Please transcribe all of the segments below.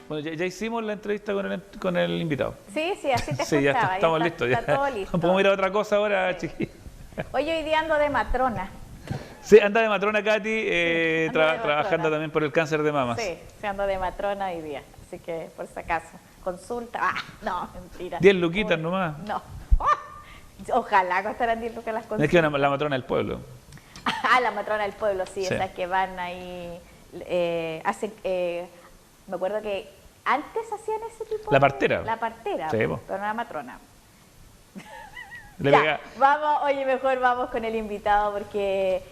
Bueno, ya hicimos la entrevista con el invitado. Sí, sí, así te Sí, ya escuchaba. estamos listos. Está Ya. todo listo. Podemos ir a otra cosa ahora, Sí. chiquillos. Hoy día ando de matrona. Sí, anda de matrona Katy, Sí, ando de trabajando matrona. también por el cáncer de mamas. Sí, ando de matrona hoy día. Así que, por si acaso, consulta. Ah, no, mentira. 10 luquitas nomás. No. Ojalá costaran 10 lucas las consultas. Es que la matrona del pueblo. Ah, la matrona del pueblo, sí, Sí. esas que van ahí, hacen, me acuerdo que antes hacían ese tipo La partera. La partera, Sí, po. pero no la matrona. Le Ya, pega- vamos, oye, mejor vamos con el invitado porque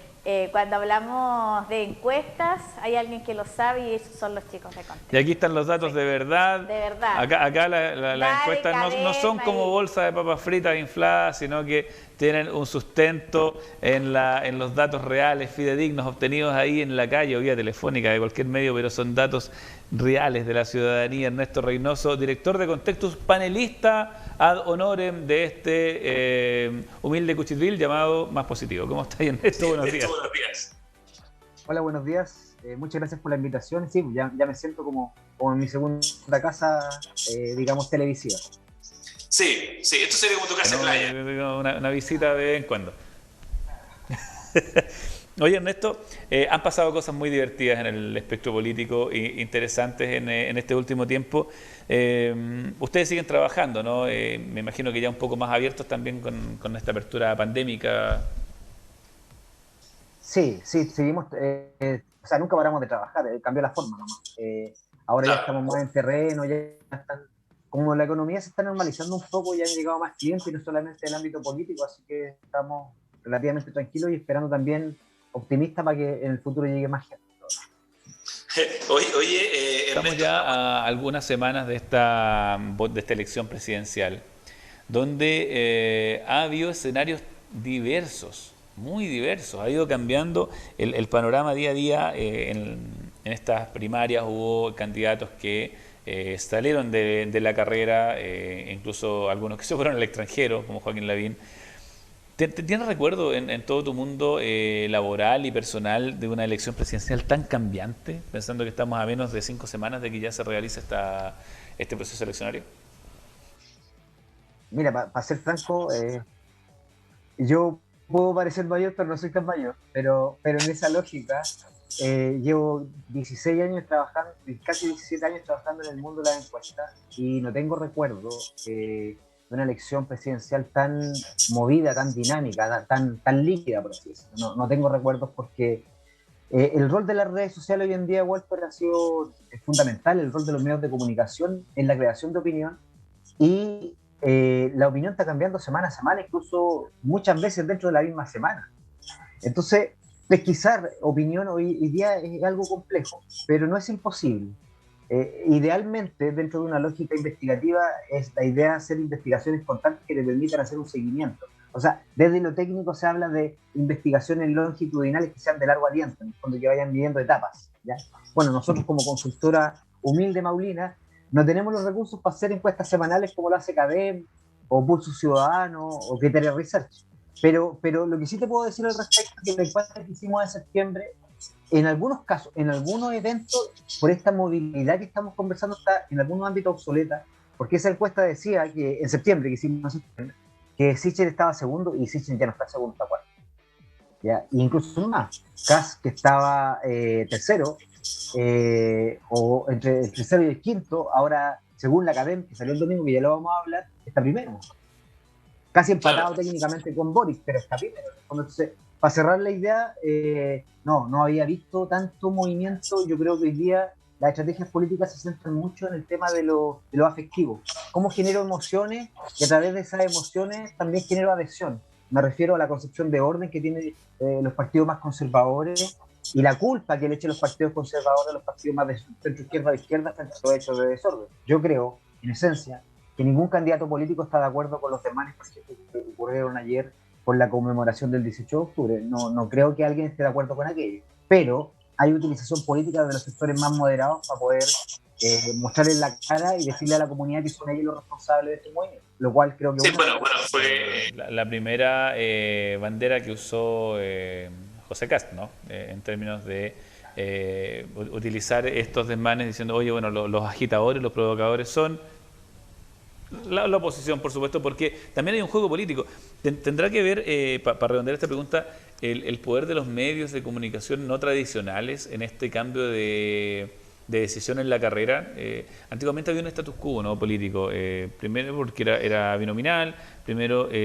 cuando hablamos de encuestas hay alguien que lo sabe y esos son los chicos de Contexto. Y aquí están los datos Sí. de verdad. De verdad. Acá las Dale, encuestas no son como cadena bolsa de papas fritas infladas, sino que tienen un sustento en los datos reales, fidedignos, obtenidos ahí en la calle o vía telefónica de cualquier medio, pero son datos reales de la ciudadanía. Ernesto Reynoso, director de Contextus, panelista ad honorem de este humilde cuchitril llamado Más Positivo. ¿Cómo está, Ernesto? Buenos días. Buenos días. Hola, buenos días. Muchas gracias por la invitación. Sí, ya me siento como en mi segunda casa, digamos, televisiva. Sí, esto sería como tu casa de playa. Una visita de vez en cuando. Oye, Ernesto, han pasado cosas muy divertidas en el espectro político e interesantes en este último tiempo. Ustedes siguen trabajando, ¿no? Me imagino que ya un poco más abiertos también con esta apertura pandémica. Sí, seguimos, o sea, nunca paramos de trabajar, cambió la forma nomás. Ahora ya Claro. estamos más en terreno, ya están, como la economía se está normalizando un poco, ya han llegado más clientes y no solamente en el ámbito político, así que estamos relativamente tranquilos y esperando también optimistas para que en el futuro llegue más gente. Oye, Estamos Ernesto, ya a algunas semanas de esta elección presidencial, donde ha habido escenarios diversos, muy diversos. Ha ido cambiando el panorama día a día. En estas primarias hubo candidatos que salieron de la carrera, incluso algunos que se fueron al extranjero, como Joaquín Lavín. ¿Tienes recuerdo en todo tu mundo laboral y personal de una elección presidencial tan cambiante, pensando que estamos a menos de 5 semanas de que ya se realice este proceso eleccionario? Mira, para ser franco, yo puedo parecer mayor, pero no soy tan mayor. Pero en esa lógica, llevo 16 años trabajando, casi 17 años trabajando en el mundo de las encuestas y no tengo recuerdo de una elección presidencial tan movida, tan dinámica, tan líquida, por así decirlo. No tengo recuerdos porque el rol de las redes sociales hoy en día, Walter, ha sido fundamental, el rol de los medios de comunicación en la creación de opinión y la opinión está cambiando semana a semana, incluso muchas veces dentro de la misma semana. Entonces, pesquisar opinión hoy día es algo complejo, pero no es imposible. Idealmente, dentro de una lógica investigativa, es la idea de hacer investigaciones constantes que le permitan hacer un seguimiento. O sea, desde lo técnico se habla de investigaciones longitudinales que sean de largo aliento, en el fondo que vayan midiendo etapas, ¿ya? Bueno, nosotros como consultora humilde Maulina, no tenemos los recursos para hacer encuestas semanales como lo hace CADEM, o Pulso Ciudadano, o Criteria Research. Pero lo que sí te puedo decir al respecto es que la encuesta que hicimos en septiembre, en algunos casos, en algunos eventos, por esta movilidad que estamos conversando, está en algunos ámbitos obsoleta, porque esa encuesta decía que en septiembre, que hicimos en septiembre, que Sichel estaba segundo y Sichel ya no está segundo, está cuarto. ¿Ya? E incluso más, Kass, que estaba tercero, o entre el tercero y el quinto, ahora, según la academia, que salió el domingo, que ya lo vamos a hablar, está primero. Casi empatado técnicamente con Boris, pero está primero. Entonces, para cerrar la idea, no había visto tanto movimiento. Yo creo que hoy día las estrategias políticas se centran mucho en el tema de lo afectivo. Cómo genero emociones y a través de esas emociones también genero adhesión. Me refiero a la concepción de orden que tienen los partidos más conservadores y la culpa que le echen los partidos conservadores a los partidos más de centro izquierda o de izquierda frente a todo hecho de desorden. Yo creo, en esencia, que ningún candidato político está de acuerdo con los demás procesos que ocurrieron ayer por la conmemoración del 18 de octubre. No creo que alguien esté de acuerdo con aquello, pero hay utilización política de los sectores más moderados para poder mostrarles la cara y decirle a la comunidad que son ellos los responsables de este movimiento, lo cual creo que... Sí, bueno, fue... La primera bandera que usó José Kast, ¿no? En términos de utilizar estos desmanes diciendo, oye, bueno, los agitadores, los provocadores son la oposición, por supuesto, porque también hay un juego político. Tendrá que ver, para redondear esta pregunta, el poder de los medios de comunicación no tradicionales en este cambio de decisión en la carrera. Antiguamente había un status quo, ¿no?, político. Primero porque era binominal,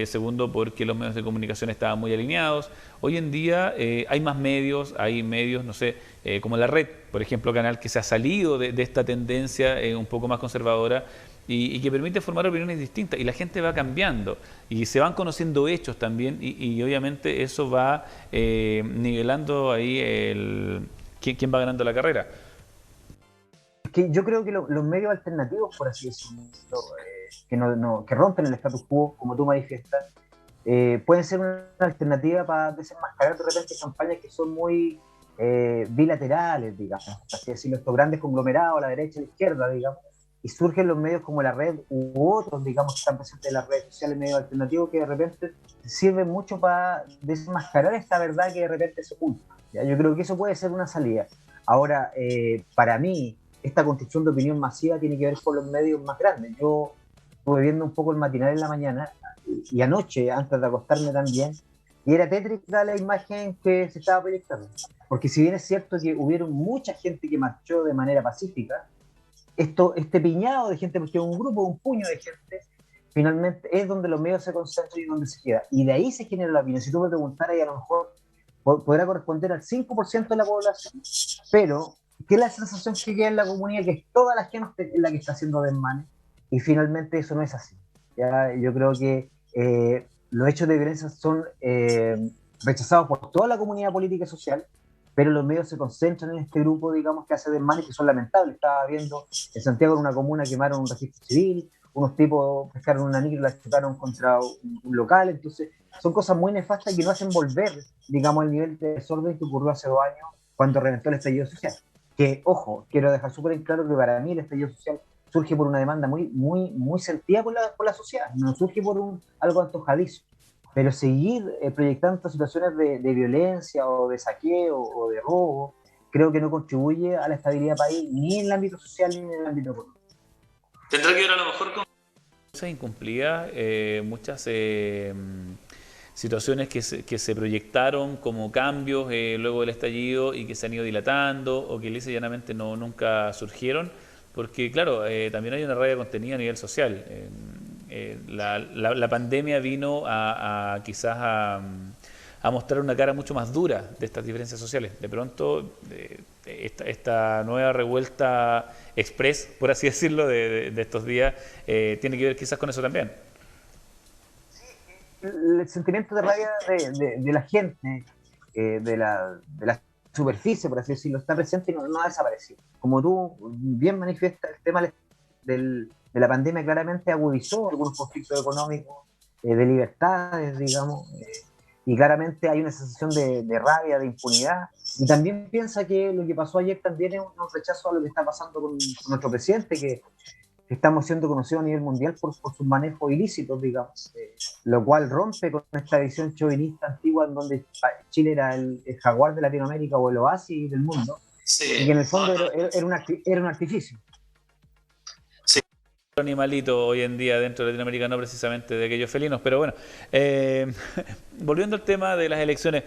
segundo porque los medios de comunicación estaban muy alineados. Hoy en día hay más medios, no sé, como La Red, por ejemplo, canal que se ha salido de esta tendencia un poco más conservadora y que permite formar opiniones distintas, y la gente va cambiando y se van conociendo hechos también, y obviamente eso va nivelando ahí quién va ganando la carrera. Que yo creo que los medios alternativos, por así decirlo, que rompen el status quo, como tú manifiestas, pueden ser una alternativa para desenmascarar de repente campañas que son muy bilaterales, digamos, así decirlo, estos grandes conglomerados, la derecha y la izquierda, digamos, y surgen los medios como La Red u otros, digamos, que están presentes en las redes sociales, medios alternativos que de repente sirven mucho para desenmascarar esta verdad que de repente se oculta. ¿Ya? Yo creo que eso puede ser una salida. Ahora, para mí, esta construcción de opinión masiva tiene que ver con los medios más grandes. Yo estuve viendo un poco el matinal en la mañana y anoche, antes de acostarme también, y era tétrica la imagen que se estaba proyectando. Porque si bien es cierto que hubieron mucha gente que marchó de manera pacífica, este piñado de gente, porque un grupo, un puño de gente, finalmente es donde los medios se concentran y donde se queda. Y de ahí se genera la opinión. Si tú me preguntaras, y a lo mejor podrá corresponder al 5% de la población, pero que la sensación que queda en la comunidad, que es toda la gente la que está haciendo desmanes, y finalmente eso no es así. ¿Ya? Yo creo que los hechos de violencia son rechazados por toda la comunidad política y social, pero los medios se concentran en este grupo, digamos, que hace desmanes que son lamentables. Estaba viendo en Santiago, en una comuna, quemaron un registro civil, unos tipos pescaron una micro y la chocaron contra un local. Entonces son cosas muy nefastas que no hacen volver, digamos, el nivel de desorden que ocurrió hace 2 años cuando reventó el estallido social. Que, ojo, quiero dejar súper en claro que para mí el estallido social surge por una demanda muy sentida por la sociedad, no surge por algo antojadizo. Pero seguir proyectando situaciones de violencia o de saqueo o de robo, creo que no contribuye a la estabilidad del país, ni en el ámbito social ni en el ámbito económico. Tendrá que ver a lo mejor con Muchas incumplidas, muchas situaciones que se proyectaron como cambios luego del estallido y que se han ido dilatando o que lisa y llanamente nunca surgieron, porque claro, también hay una rabia contenida a nivel social. La pandemia vino quizás a mostrar una cara mucho más dura de estas diferencias sociales. De pronto, esta nueva revuelta express, por así decirlo, de estos días, tiene que ver quizás con eso también. El sentimiento de rabia de la gente, de la superficie, por así decirlo, está presente y no ha desaparecido. Como tú bien manifiestas, el tema de la pandemia claramente agudizó algunos conflictos económicos, de libertades, digamos, y claramente hay una sensación de rabia, de impunidad, y también piensa que lo que pasó ayer también es un rechazo a lo que está pasando con nuestro presidente, que estamos siendo conocidos a nivel mundial por sus manejos ilícitos, digamos, lo cual rompe con esta visión chauvinista antigua en donde Chile era el jaguar de Latinoamérica o el oasis del mundo, sí, y que en el fondo era un artificio. Animalito hoy en día dentro de Latinoamérica, no precisamente de aquellos felinos, pero bueno, volviendo al tema de las elecciones,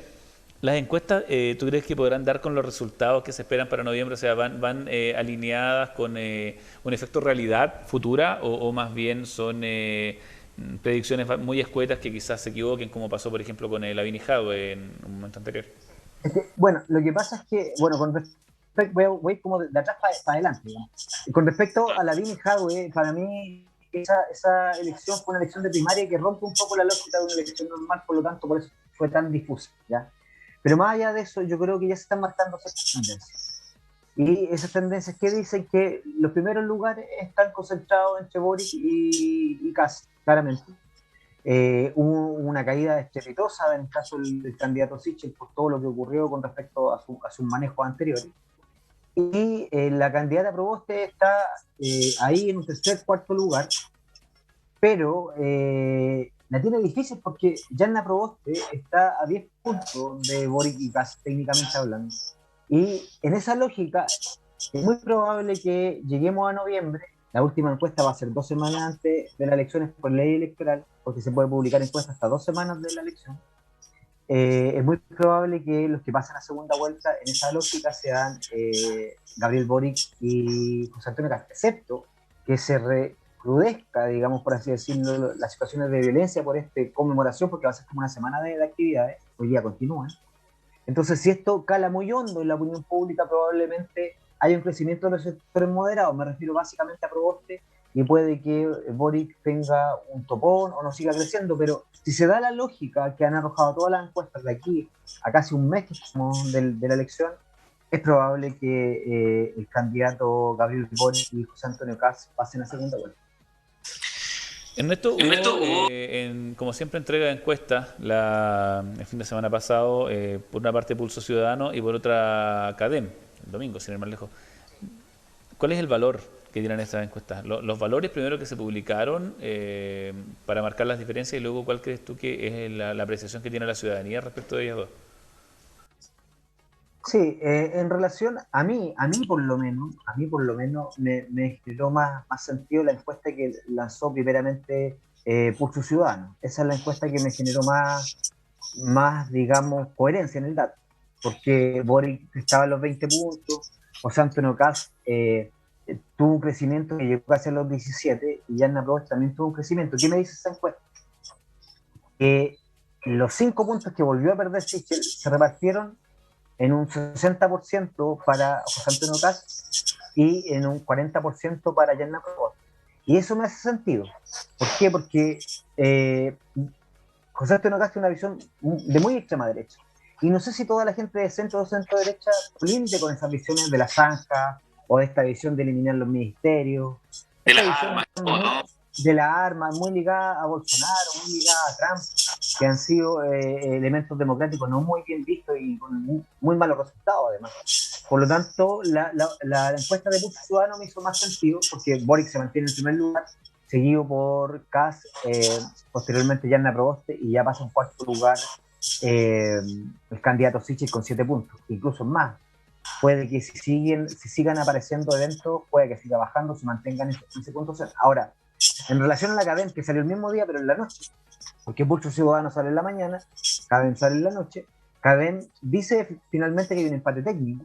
las encuestas, ¿tú crees que podrán dar con los resultados que se esperan para noviembre? O sea, ¿van alineadas con un efecto realidad futura o más bien son predicciones muy escuetas que quizás se equivoquen, como pasó por ejemplo con el Lavín y Jadwe en un momento anterior? Bueno, lo que pasa es que, bueno, voy como de atrás para adelante, digamos. Y con respecto a Lavín y Jadwe, para mí esa elección fue una elección de primaria que rompe un poco la lógica de una elección normal, por lo tanto, por eso fue tan difusa, ¿ya? Pero más allá de eso, yo creo que ya se están marcando ciertas tendencias. Y esas tendencias que dicen que los primeros lugares están concentrados entre Boric y Kast, claramente. Hubo una caída estrepitosa en el caso del candidato Sichel por todo lo que ocurrió con respecto a sus manejos anteriores. Y la candidata Proboste está ahí en un tercer, cuarto lugar, pero la tiene difícil porque Yanna Proboste está a 10 puntos de Boric y Kast, técnicamente hablando. Y en esa lógica, es muy probable que lleguemos a noviembre. La última encuesta va a ser 2 semanas antes de las elecciones por ley electoral, porque se puede publicar encuesta hasta 2 semanas de la elección. Es muy probable que los que pasen a segunda vuelta en esa lógica sean Gabriel Boric y José Antonio Kast, excepto que se recrudezca, digamos, por así decirlo, las situaciones de violencia por esta conmemoración, porque va a ser como una semana de actividades, hoy día continúan. Entonces, si esto cala muy hondo en la opinión pública, probablemente haya un crecimiento de los sectores moderados, me refiero básicamente a Proboste, y puede que Boric tenga un topón o no siga creciendo, pero si se da la lógica que han arrojado todas las encuestas de aquí a casi un mes que estamos de la elección, es probable que el candidato Gabriel Boric y José Antonio Kast pasen a segunda vuelta. Ernesto, como siempre, entrega de encuestas el fin de semana pasado, por una parte Pulso Ciudadano y por otra CADEM, el domingo, sin ir más lejos. ¿Cuál es el valor que tienen estas encuestas? Los valores primero que se publicaron para marcar las diferencias, y luego cuál crees tú que es la apreciación que tiene la ciudadanía respecto de ellas dos. Sí, en relación a mí por lo menos me generó más sentido la encuesta que lanzó primeramente Pulso Ciudadano. Esa es la encuesta que me generó más, digamos, coherencia en el dato, porque Boric estaba en los 20 puntos, José Antonio Kast tuvo un crecimiento que llegó casi a los 17, y Yanna Proboste también tuvo un crecimiento. ¿Qué me dice esa encuesta? Que los 5 puntos que volvió a perder Sichel se repartieron en un 60% para José Antonio Kast y en un 40% para Yanna Proboste. Y eso me hace sentido. ¿Por qué? Porque José Antonio Kast tiene una visión de muy extrema derecha. Y no sé si toda la gente de centro o centro derecha colinde con esas visiones de la zanja o de esta visión de eliminar los ministerios. De las armas, ¿no? De la arma, muy ligada a Bolsonaro, muy ligada a Trump, que han sido elementos democráticos no muy bien vistos y con muy malos resultados, además. Por lo tanto, la encuesta de Pulso Ciudadano me hizo más sentido, porque Boric se mantiene en primer lugar, seguido por Kast, posteriormente Yanna Proboste, y ya pasa en cuarto lugar el candidato Sichel con 7 puntos, incluso más. Puede que si sigan apareciendo eventos, puede que siga bajando, se mantengan en ese punto. Ahora, en relación a la CADEM, que salió el mismo día, pero en la noche, porque Pulso Ciudadano sale en la mañana, CADEM sale en la noche, CADEM dice finalmente que hay un empate técnico,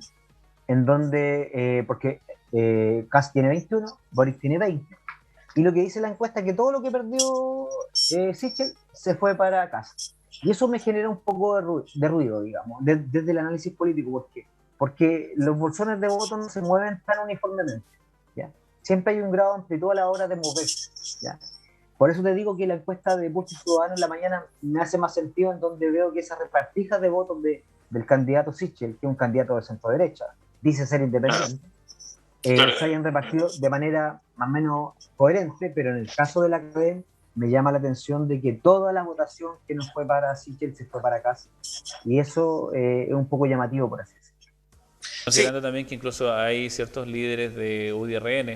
en donde, porque Kast tiene 21, Boric tiene 20, y lo que dice la encuesta es que todo lo que perdió Sichel se fue para Kast. Y eso me genera un poco de ruido, digamos, desde el análisis político. ¿Por qué? Porque los bolsones de voto no se mueven tan uniformemente, ¿ya? Siempre hay un grado de amplitud a la hora de moverse, ¿ya? Por eso te digo que la encuesta de Pulso Ciudadano en la mañana me hace más sentido, en donde veo que esas repartijas de votos del candidato Sichel, que es un candidato de centro derecha, dice ser independiente, se hayan repartido de manera más o menos coherente, pero en el caso de la CADEM me llama la atención de que toda la votación que no fue para Sichel se fue para Kast, y eso es un poco llamativo, por así decirlo. Considerando también que incluso hay ciertos líderes de UDRN,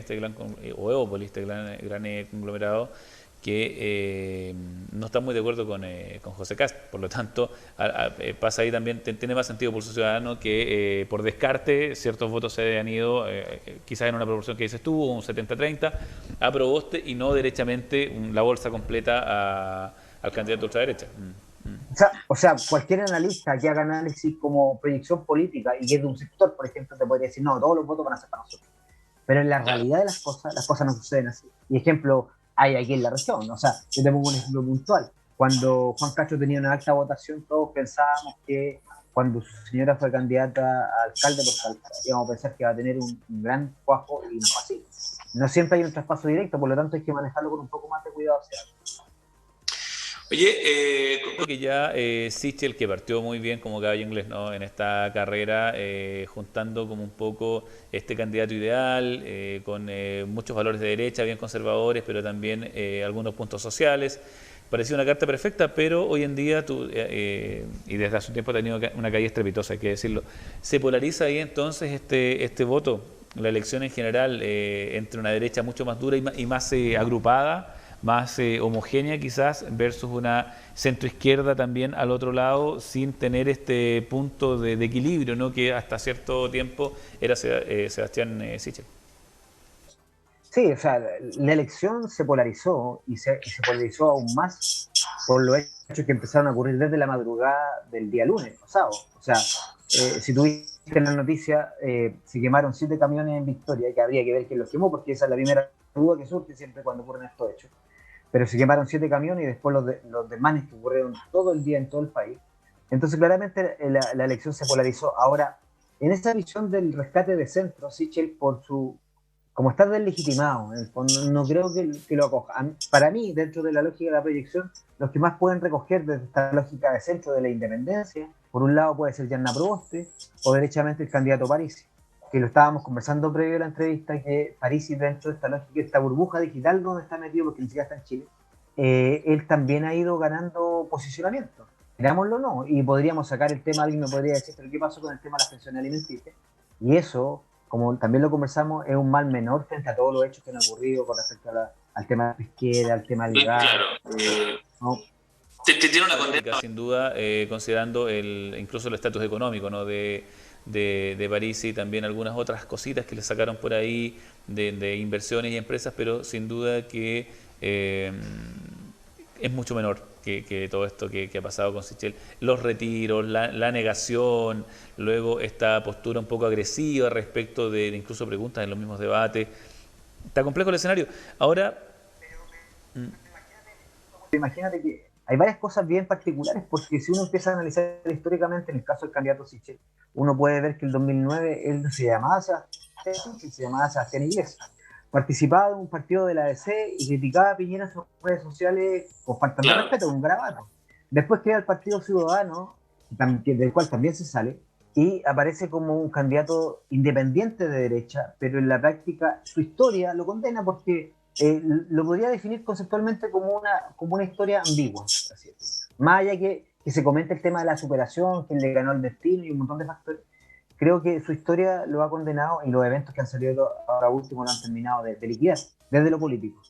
o Evópolis, este gran conglomerado, que no están muy de acuerdo con José Kast. Por lo tanto, pasa ahí también, tiene más sentido Pulso Ciudadano que por descarte ciertos votos se han ido, quizás en una proporción que dices tú, un 70-30, a Proboste, y no derechamente la bolsa completa al candidato ultraderecha. O sea, cualquier analista que haga análisis como proyección política y que es de un sector, por ejemplo, te podría decir, no, todos los votos van a ser para nosotros. Pero en la realidad de las cosas no suceden así. Y ejemplo, hay aquí en la región. O sea, yo te pongo un ejemplo puntual. Cuando Juan Cacho tenía una alta votación, todos pensábamos que cuando su señora fue candidata a alcalde por Talca, íbamos a pensar que va a tener un gran cuajo, y no fue así. No siempre hay un traspaso directo, por lo tanto hay que manejarlo con un poco más de cuidado. Oye, creo que ya Sichel, que partió muy bien como caballo inglés, ¿no?, en esta carrera, juntando como un poco este candidato ideal, con muchos valores de derecha, bien conservadores, pero también algunos puntos sociales. Parecía una carta perfecta, pero hoy en día, y desde hace un tiempo ha tenido una caída estrepitosa, hay que decirlo. ¿Se polariza ahí entonces este voto, la elección en general, entre una derecha mucho más dura y más agrupada, más homogénea quizás versus una centroizquierda también al otro lado, sin tener este punto de equilibrio, ¿no? Que hasta cierto tiempo era Sebastián Sichel. Sí, o sea, la elección se polarizó y se polarizó aún más por los hechos que empezaron a ocurrir desde la madrugada del día lunes pasado. O sea, si tuviste en la noticia, se quemaron 7 camiones en Victoria, que habría que ver quién los quemó, porque esa es la primera duda que surge siempre cuando ocurren estos hechos. Pero se quemaron 7 camiones y después los demás que ocurrieron todo el día en todo el país. Entonces, claramente la elección se polarizó. Ahora, en esa visión del rescate de centro, Sichel, como está deslegitimado, en el fondo, no creo que lo acoja. Para mí, dentro de la lógica de la proyección, los que más pueden recoger desde esta lógica de centro de la independencia, por un lado puede ser Yanna Proboste o derechamente el candidato Parisi, que lo estábamos conversando previo a la entrevista, que Parisi, dentro de esta lógica, esta burbuja digital donde está metido, porque ni siquiera está en Chile, él también ha ido ganando posicionamiento. Digámoslo o no, y podríamos sacar el tema, alguien me podría decir, pero ¿qué pasó con el tema de la pensión alimenticia? Y eso, como también lo conversamos, es un mal menor frente a todos los hechos que han ocurrido con respecto al tema de la pesquera, al tema del gas. Claro. ¿No? Tiene una condena. Sin duda, considerando incluso el estatus económico, ¿no? de París y también algunas otras cositas que le sacaron por ahí de inversiones y empresas, pero sin duda que es mucho menor que todo esto que ha pasado con Sichel. Los retiros, la negación, luego esta postura un poco agresiva respecto de incluso preguntas en los mismos debates. Está complejo el escenario. Ahora... Imagínate que hay varias cosas bien particulares, porque si uno empieza a analizar históricamente, en el caso del candidato Sichel, uno puede ver que en el 2009 él no se llamaba Sebastián, se llamaba Sebastián Iglesias. Participaba de un partido de la ADC y criticaba a Piñera en sus redes sociales con falta de respeto, con un garabato. Después crea el Partido Ciudadano, del cual también se sale, y aparece como un candidato independiente de derecha, pero en la práctica su historia lo condena porque lo podría definir conceptualmente como una historia ambigua. Así es. Más allá que se comente el tema de la superación, que le ganó el destino y un montón de factores, creo que su historia lo ha condenado y los eventos que han salido ahora último lo han terminado de liquidar, desde lo político.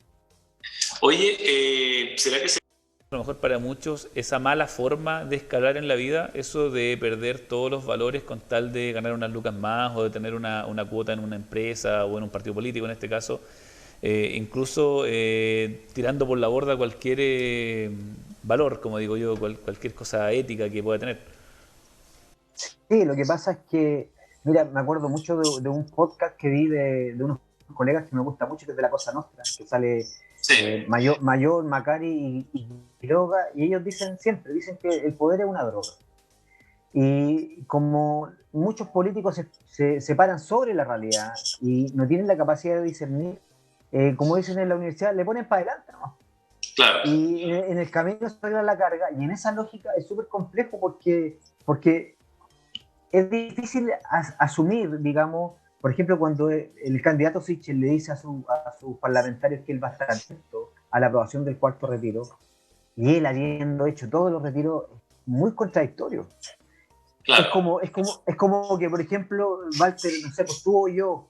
Oye, ¿será que a lo mejor para muchos esa mala forma de escalar en la vida, eso de perder todos los valores con tal de ganar unas lucas más o de tener una cuota en una empresa o en un partido político en este caso, incluso tirando por la borda cualquier valor, como digo yo, cualquier cosa ética que pueda tener? Sí, lo que pasa es que, mira, me acuerdo mucho de un podcast que vi de unos colegas que me gusta mucho, que es de La Cosa Nostra, que sale Mayor, Macari y Quiroga, y ellos dicen que el poder es una droga. Y como muchos políticos se paran sobre la realidad y no tienen la capacidad de discernir, como dicen en la universidad, le ponen para adelante, ¿no? Claro. Y en el camino se arregla la carga, y en esa lógica es súper complejo porque es difícil asumir, digamos, por ejemplo, cuando el candidato Sichel le dice a sus parlamentarios que él va a estar atento a la aprobación del cuarto retiro, y él habiendo hecho todos los retiros, muy contradictorio. Claro. Es como que, por ejemplo, Walter, no sé, pues tú o yo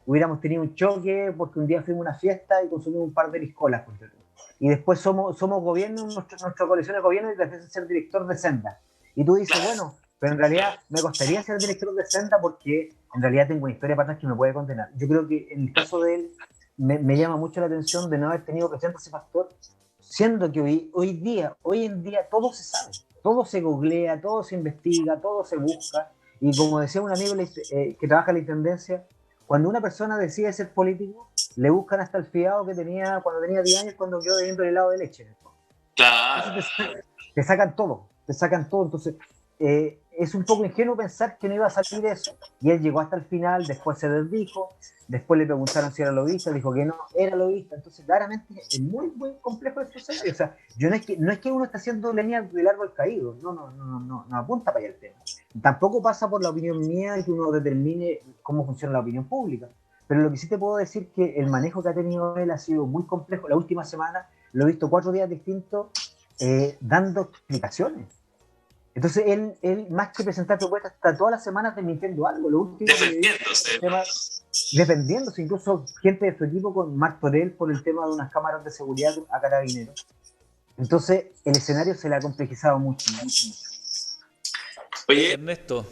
hubiéramos tenido un choque porque un día fuimos a una fiesta y consumimos un par de piscolas, por ejemplo. Y después somos gobierno, nuestra coalición de gobierno, y te haces ser director de Senda. Y tú dices, bueno, pero en realidad me costaría ser director de Senda porque en realidad tengo una historia para atrás que me puede condenar. Yo creo que en el caso de él me llama mucho la atención de no haber tenido presente ese factor, siendo que hoy en día todo se sabe, todo se googlea, todo se investiga, todo se busca, y como decía un amigo que trabaja en la intendencia, cuando una persona decide ser político, le buscan hasta el fiado que tenía cuando tenía 10 años, cuando quedó bebiendo el helado de leche. Claro. Te sacan todo, entonces es un poco ingenuo pensar que no iba a salir eso, y él llegó hasta el final, después se desdijo, después le preguntaron si era lobista, dijo que no era lobista, entonces claramente es muy, muy complejo este escenario. O sea, no es que uno está haciendo leña del árbol caído, no apunta para allá el tema. Tampoco pasa por la opinión mía y que uno determine cómo funciona la opinión pública, pero lo que sí te puedo decir es que el manejo que ha tenido él ha sido muy complejo. La última semana lo he visto 4 días distintos dando explicaciones. Entonces él más que presentar propuestas, está todas las semanas desmintiendo algo. Lo último defendiéndose. defendiéndose, incluso gente de su equipo con Martorell por el tema de unas cámaras de seguridad a Carabineros. Entonces, el escenario se le ha complejizado mucho, mucho, mucho. Oye, Ernesto,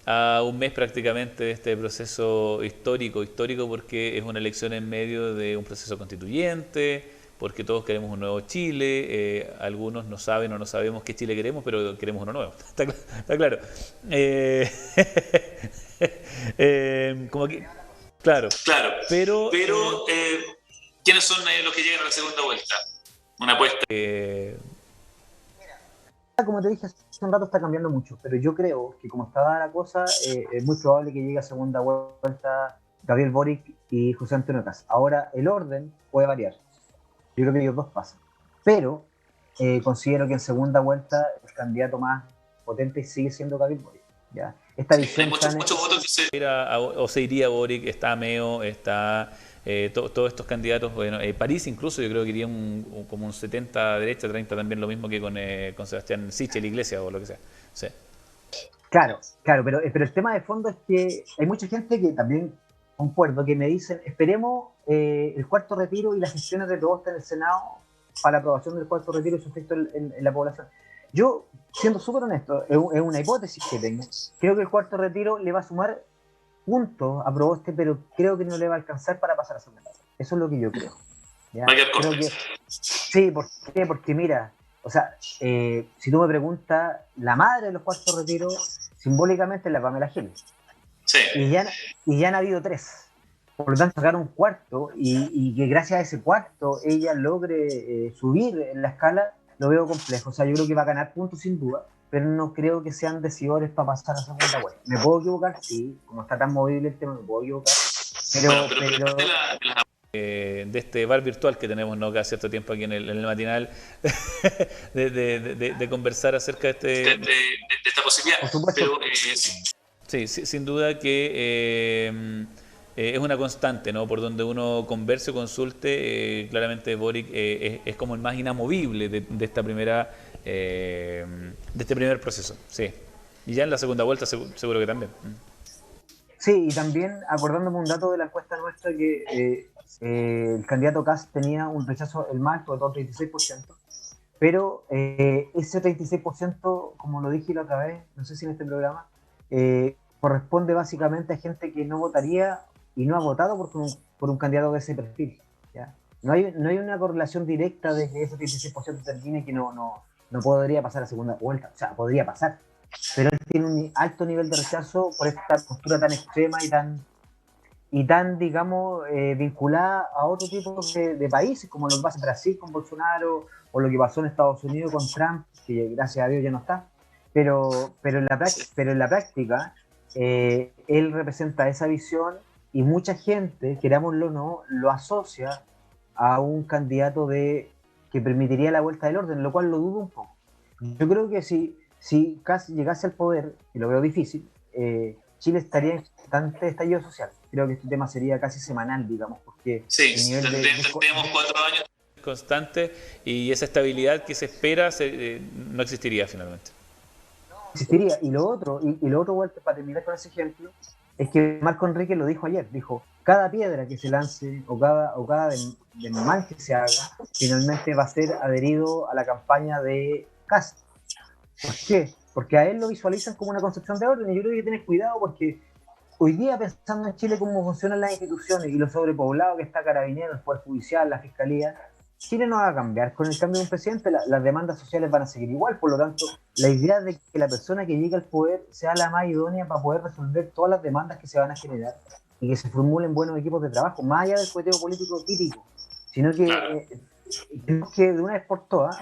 a un mes prácticamente de este proceso histórico porque es una elección en medio de un proceso constituyente, porque todos queremos un nuevo Chile, algunos no saben o no sabemos qué Chile queremos, pero queremos uno nuevo, está claro. Como que, claro, claro, pero ¿quiénes son los que llegan a la segunda vuelta? Una apuesta. Como te dije hace un rato, está cambiando mucho, pero yo creo que como está la cosa, es muy probable que llegue a segunda vuelta Gabriel Boric y José Antonio Kast. Ahora, el orden puede variar. Yo creo que ellos dos pasan. Pero considero que en segunda vuelta el candidato más potente sigue siendo Gabriel Boric. ¿Ya? Esta visión hay muchos votos que se... o se iría Boric, está Meo, está todos estos candidatos. Bueno, París incluso yo creo que iría como un 70 derecha, 30 también, lo mismo que con Sebastián Sichel, Iglesias o lo que sea. Sí. Claro, pero el tema de fondo es que hay mucha gente que también concuerdo, que me dicen, esperemos el cuarto retiro y las gestiones de propuesta en el Senado para la aprobación del cuarto retiro y su efecto en la población. Yo, siendo súper honesto, es una hipótesis que tengo. Creo que el cuarto retiro le va a sumar puntos a Proboste, pero creo que no le va a alcanzar para pasar a segunda. Eso es lo que yo creo. ¿Ya? Creo que, sí, ¿por qué? Porque mira, o sea, si tú me preguntas, la madre de los cuartos retiros simbólicamente es la Pamela Giles. Sí. Y ya han habido 3. Por lo tanto, sacar un cuarto y que gracias a ese cuarto ella logre subir en la escala, lo veo complejo. O sea, yo creo que va a ganar puntos sin duda, pero no creo que sean decidores para pasar a segunda vuelta. ¿Me puedo equivocar? Sí, como está tan movible el tema, me puedo equivocar. Pero de este bar virtual que tenemos, ¿no?, cada cierto tiempo aquí en el matinal, de conversar acerca de esta posibilidad. Por supuesto. Pero, sí, sin duda que es una constante, ¿no? Por donde uno converse o consulte, claramente Boric es como el más inamovible de esta primera de este primer proceso, sí. Y ya en la segunda vuelta seguro que también. Sí, y también acordándome un dato de la encuesta nuestra que el candidato Kast tenía un rechazo el más alto de todo el 36%, pero ese 36%, como lo dije la otra vez, no sé si en este programa, corresponde básicamente a gente que no votaría y no ha votado por un candidato de ese perfil. ¿Ya? No hay una correlación directa de que ese 36% termine que no podría pasar a segunda vuelta. O sea, podría pasar, pero él tiene un alto nivel de rechazo por esta postura tan extrema y tan digamos, vinculada a otro tipo de países, como lo que pasa en Brasil con Bolsonaro, o lo que pasó en Estados Unidos con Trump, que gracias a Dios ya no está. Pero en la práctica él representa esa visión y mucha gente, querámoslo o no, lo asocia a un candidato que permitiría la vuelta del orden, lo cual lo dudo un poco. Yo creo que si casi llegase al poder, y lo veo difícil, Chile estaría en constante estallido social. Creo que este tema sería casi semanal, digamos, porque sí, tendríamos 4 años constante y esa estabilidad que se espera no existiría finalmente. Existiría. Y lo otro, Walter, para terminar con ese ejemplo, es que Marco Enrique lo dijo ayer, dijo, cada piedra que se lance o cada mal que se haga, finalmente va a ser adherido a la campaña de Kast. ¿Por qué? Porque a él lo visualizan como una concepción de orden, y yo creo que hay que tener cuidado porque hoy día, pensando en Chile cómo funcionan las instituciones y lo sobrepoblado que está Carabineros, el Poder Judicial, la Fiscalía, Chile no va a cambiar con el cambio de un presidente, las demandas sociales van a seguir igual, por lo tanto, la idea de que la persona que llegue al poder sea la más idónea para poder resolver todas las demandas que se van a generar y que se formulen buenos equipos de trabajo, más allá del cueteo político típico, sino que tenemos que de una vez por todas,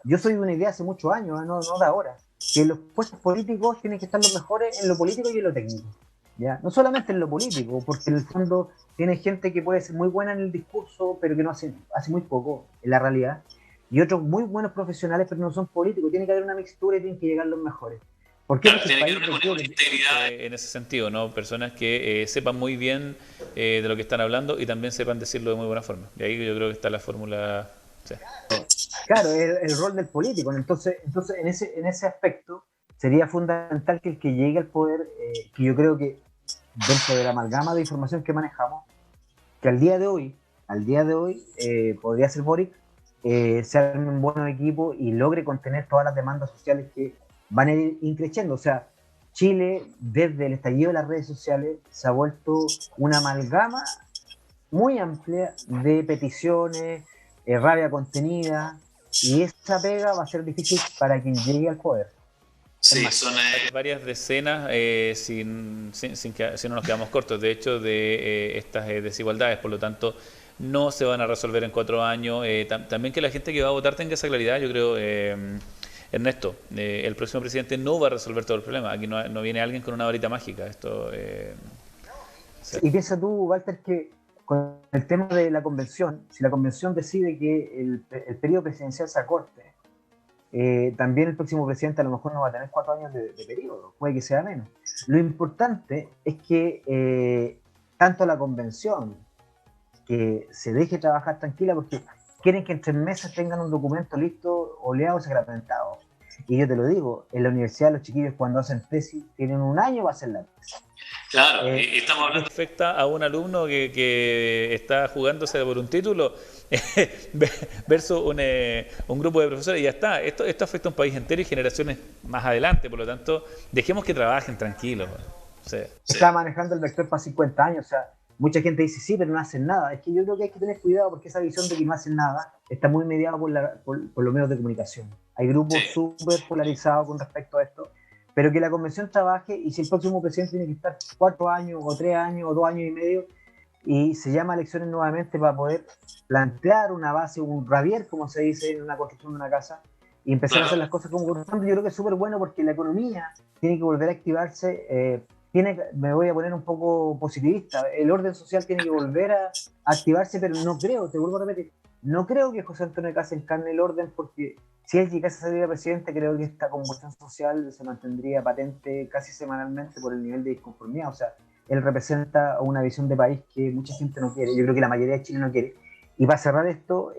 yo soy de una idea hace muchos años, no de ahora, que los puestos políticos tienen que estar los mejores en lo político y en lo técnico. ¿Ya? No solamente en lo político, porque en el fondo tiene gente que puede ser muy buena en el discurso, pero que no hace muy poco en la realidad, y otros muy buenos profesionales, pero no son políticos. Tiene que haber una mixtura y tienen que llegar los mejores. ¿Por qué? Claro, tiene que haber una integridad en ese sentido, ¿no? Personas que sepan muy bien de lo que están hablando y también sepan decirlo de muy buena forma. Y ahí yo creo que está la fórmula. Sí. Claro, el rol del político. Entonces en ese aspecto sería fundamental que el que llegue al poder, que yo creo que dentro de la amalgama de información que manejamos, que al día de hoy, podría ser Boric, se arme un buen equipo y logre contener todas las demandas sociales que van a ir increciendo. O sea, Chile, desde el estallido de las redes sociales, se ha vuelto una amalgama muy amplia de peticiones, rabia contenida, y esa pega va a ser difícil para quien llegue al poder. Sí, son varias decenas, si no nos quedamos cortos, de hecho, de estas desigualdades. Por lo tanto, no se van a resolver en 4 años. También que la gente que va a votar tenga esa claridad, yo creo, Ernesto, el próximo presidente no va a resolver todo el problema. Aquí no viene alguien con una varita mágica. Y piensa tú, Walter, que con el tema de la convención, si la convención decide que el periodo presidencial se acorte, también el próximo presidente a lo mejor no va a tener 4 años de periodo, puede que sea menos. Lo importante es que tanto la convención, que se deje trabajar tranquila, porque quieren que en 3 meses tengan un documento listo, oleado, sacramentado. Y yo te lo digo, en la universidad los chiquillos cuando hacen tesis tienen 1 año para hacer la tesis. Claro, y estamos hablando. Afecta a un alumno que está jugándose por un título versus un grupo de profesores y ya está. Esto afecta a un país entero y generaciones más adelante, por lo tanto, dejemos que trabajen tranquilos. Sí. Está manejando el vector para 50 años, o sea, mucha gente dice sí, pero no hacen nada. Es que yo creo que hay que tener cuidado porque esa visión de que no hacen nada está muy mediada por los medios de comunicación. Hay grupos súper polarizados con respecto a esto, pero que la convención trabaje, y si el próximo presidente tiene que estar 4 años, o 3 años, o 2 años y medio, y se llama a elecciones nuevamente para poder plantear una base, un rabier, como se dice en una construcción de una casa, y empezar a hacer las cosas como corresponde. Yo creo que es súper bueno porque la economía tiene que volver a activarse. Me voy a poner un poco positivista, el orden social tiene que volver a activarse, pero no creo, te vuelvo a repetir, no creo que José Antonio Kast encarne el orden, porque si él llegase a salir a presidente, creo que esta convulsión social se mantendría patente casi semanalmente por el nivel de disconformidad. O sea, él representa una visión de país que mucha gente no quiere, yo creo que la mayoría de Chile no quiere. Y para cerrar esto,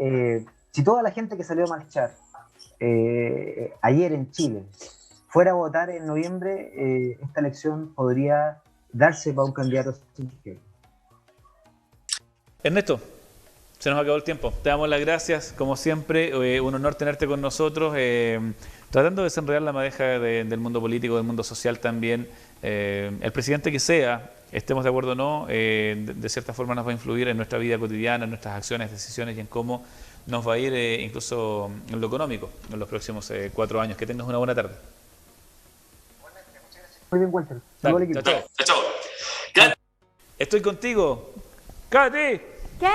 si toda la gente que salió a marchar ayer en Chile fuera a votar en noviembre, esta elección podría darse para un candidato sin izquierda. Ernesto, se nos acabó el tiempo. Te damos las gracias, como siempre. Un honor tenerte con nosotros, tratando de desenredar la madeja del mundo político, del mundo social también. El presidente que sea, estemos de acuerdo o no, de cierta forma nos va a influir en nuestra vida cotidiana, en nuestras acciones, decisiones y en cómo nos va a ir incluso en lo económico en los próximos 4 años. Que tengas una buena tarde. Muy bien, Walter. Chao. Estoy contigo. ¡Katy! ¿Qué?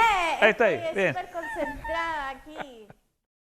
Ahí está, Estoy bien. súper concentrada aquí.